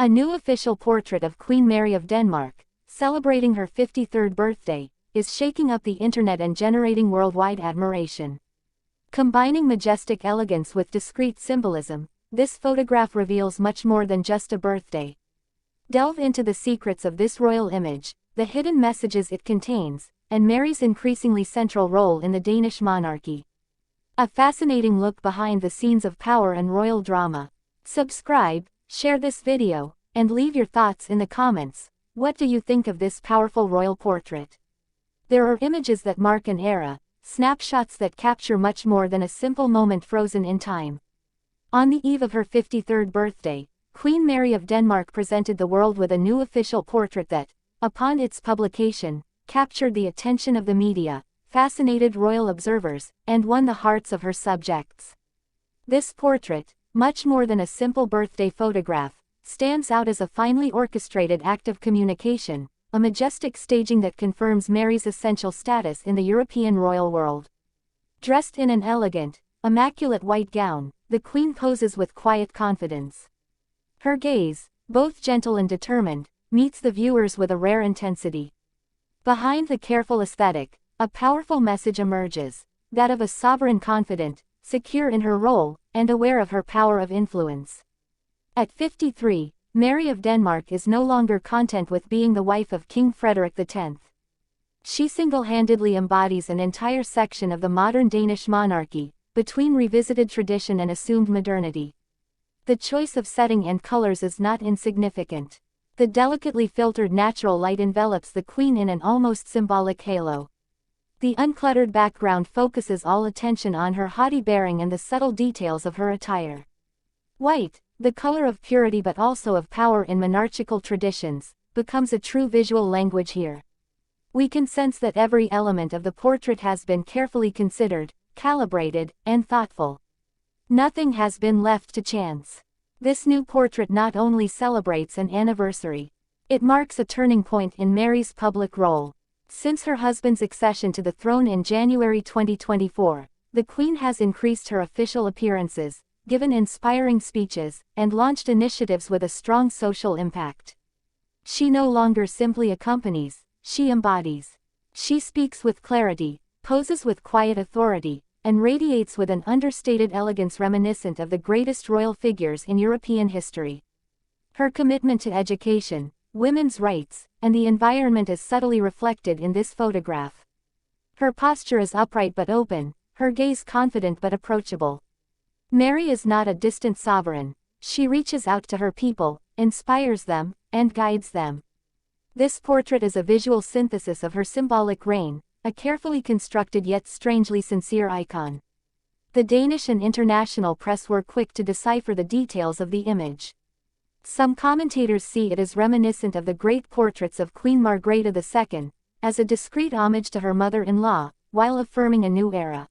A new official portrait of Queen Mary of Denmark, celebrating her 53rd birthday, is shaking up the internet and generating worldwide admiration. Combining majestic elegance with discreet symbolism, this photograph reveals much more than just a birthday. Delve into the secrets of this royal image, the hidden messages it contains, and Mary's increasingly central role in the Danish monarchy. A fascinating look behind the scenes of power and royal drama. Subscribe, share this video, and leave your thoughts in the comments. What do you think of this powerful royal portrait? There are images that mark an era, snapshots that capture much more than a simple moment frozen in time. On the eve of her 53rd birthday, Queen Mary of Denmark presented the world with a new official portrait that, upon its publication, captured the attention of the media, fascinated royal observers, and won the hearts of her subjects. This portrait, much more than a simple birthday photograph, stands out as a finely orchestrated act of communication, a majestic staging that confirms Mary's essential status in the European royal world. Dressed in an elegant, immaculate white gown, the Queen poses with quiet confidence. Her gaze, both gentle and determined, meets the viewers with a rare intensity. Behind the careful aesthetic, a powerful message emerges, that of a sovereign confident, secure in her role, and aware of her power of influence. At 53, Mary of Denmark is no longer content with being the wife of King Frederik X. She single-handedly embodies an entire section of the modern Danish monarchy, between revisited tradition and assumed modernity. The choice of setting and colors is not insignificant. The delicately filtered natural light envelops the Queen in an almost symbolic halo. The uncluttered background focuses all attention on her haughty bearing and the subtle details of her attire. White, the color of purity but also of power in monarchical traditions, becomes a true visual language here. We can sense that every element of the portrait has been carefully considered, calibrated, and thoughtful. Nothing has been left to chance. This new portrait not only celebrates an anniversary, it marks a turning point in Mary's public role. Since her husband's accession to the throne in January 2024, the Queen has increased her official appearances, given inspiring speeches, and launched initiatives with a strong social impact. She no longer simply accompanies, she embodies. She speaks with clarity, poses with quiet authority, and radiates with an understated elegance reminiscent of the greatest royal figures in European history. Her commitment to education, women's rights, and the environment is subtly reflected in this photograph. Her posture is upright but open, her gaze confident but approachable. Mary is not a distant sovereign, she reaches out to her people, inspires them, and guides them. This portrait is a visual synthesis of her symbolic reign, a carefully constructed yet strangely sincere icon. The Danish and international press were quick to decipher the details of the image. Some commentators see it as reminiscent of the great portraits of Queen Margrethe II, as a discreet homage to her mother-in-law, while affirming a new era.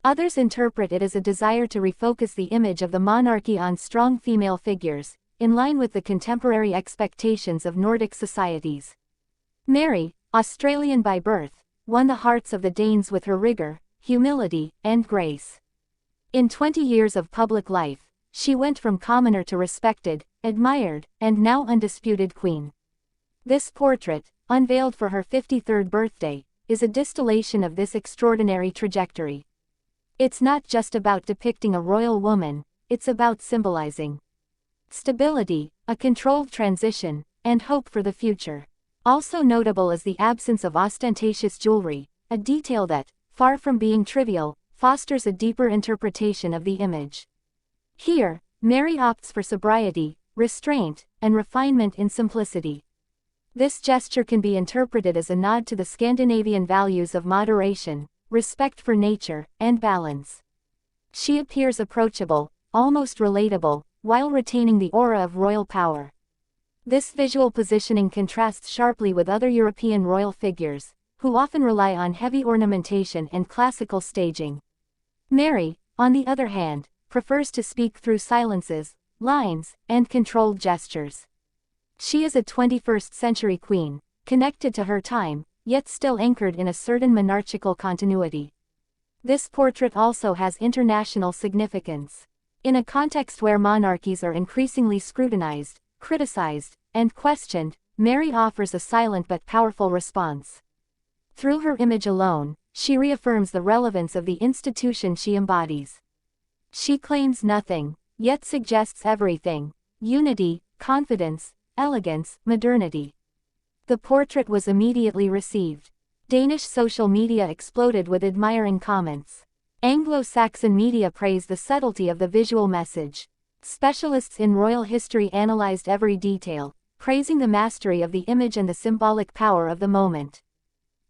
Others interpret it as a desire to refocus the image of the monarchy on strong female figures, in line with the contemporary expectations of Nordic societies. Mary, Australian by birth, won the hearts of the Danes with her rigor, humility, and grace. In 20 years of public life, she went from commoner to respected, admired, and now undisputed queen. This portrait, unveiled for her 53rd birthday, is a distillation of this extraordinary trajectory. It's not just about depicting a royal woman, it's about symbolizing stability, a controlled transition, and hope for the future. Also notable is the absence of ostentatious jewelry, a detail that, far from being trivial, fosters a deeper interpretation of the image. Here, Mary opts for sobriety, restraint, and refinement in simplicity. This gesture can be interpreted as a nod to the Scandinavian values of moderation, respect for nature, and balance. She appears approachable, almost relatable, while retaining the aura of royal power. This visual positioning contrasts sharply with other European royal figures, who often rely on heavy ornamentation and classical staging. Mary, on the other hand, prefers to speak through silences, lines, and controlled gestures. She is a 21st-century queen, connected to her time, yet still anchored in a certain monarchical continuity. This portrait also has international significance. In a context where monarchies are increasingly scrutinized, criticized, and questioned, Mary offers a silent but powerful response. Through her image alone, she reaffirms the relevance of the institution she embodies. She claims nothing, yet suggests everything: unity, confidence, elegance, modernity. The portrait was immediately received. Danish social media exploded with admiring comments. Anglo-Saxon media praised the subtlety of the visual message. Specialists in royal history analyzed every detail, praising the mastery of the image and the symbolic power of the moment.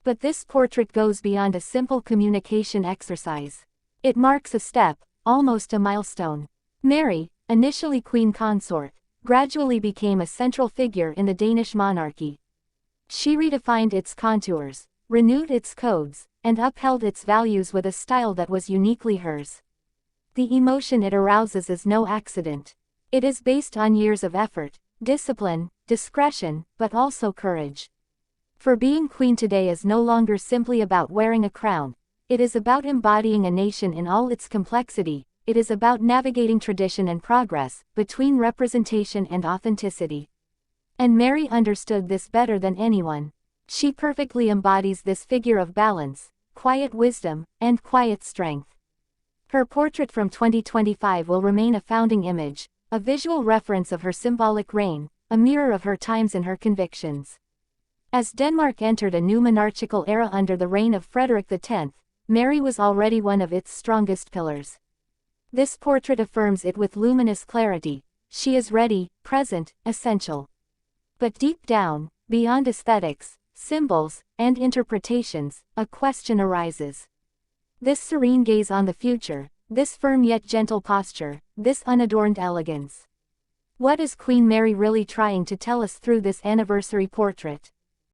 But this portrait goes beyond a simple communication exercise. It marks a step, almost a milestone. Mary, initially queen consort, gradually became a central figure in the Danish monarchy. She redefined its contours, renewed its codes, and upheld its values with a style that was uniquely hers. The emotion it arouses is no accident. It is based on years of effort, discipline, discretion, but also courage. For being queen today is no longer simply about wearing a crown. It is about embodying a nation in all its complexity. It is about navigating tradition and progress, between representation and authenticity. And Mary understood this better than anyone. She perfectly embodies this figure of balance, quiet wisdom, and quiet strength. Her portrait from 2025 will remain a founding image, a visual reference of her symbolic reign, a mirror of her times and her convictions. As Denmark entered a new monarchical era under the reign of Frederick X, Mary was already one of its strongest pillars. This portrait affirms it with luminous clarity: she is ready, present, essential. But deep down, beyond aesthetics, symbols, and interpretations, a question arises. This serene gaze on the future, this firm yet gentle posture, this unadorned elegance. What is Queen Mary really trying to tell us through this anniversary portrait?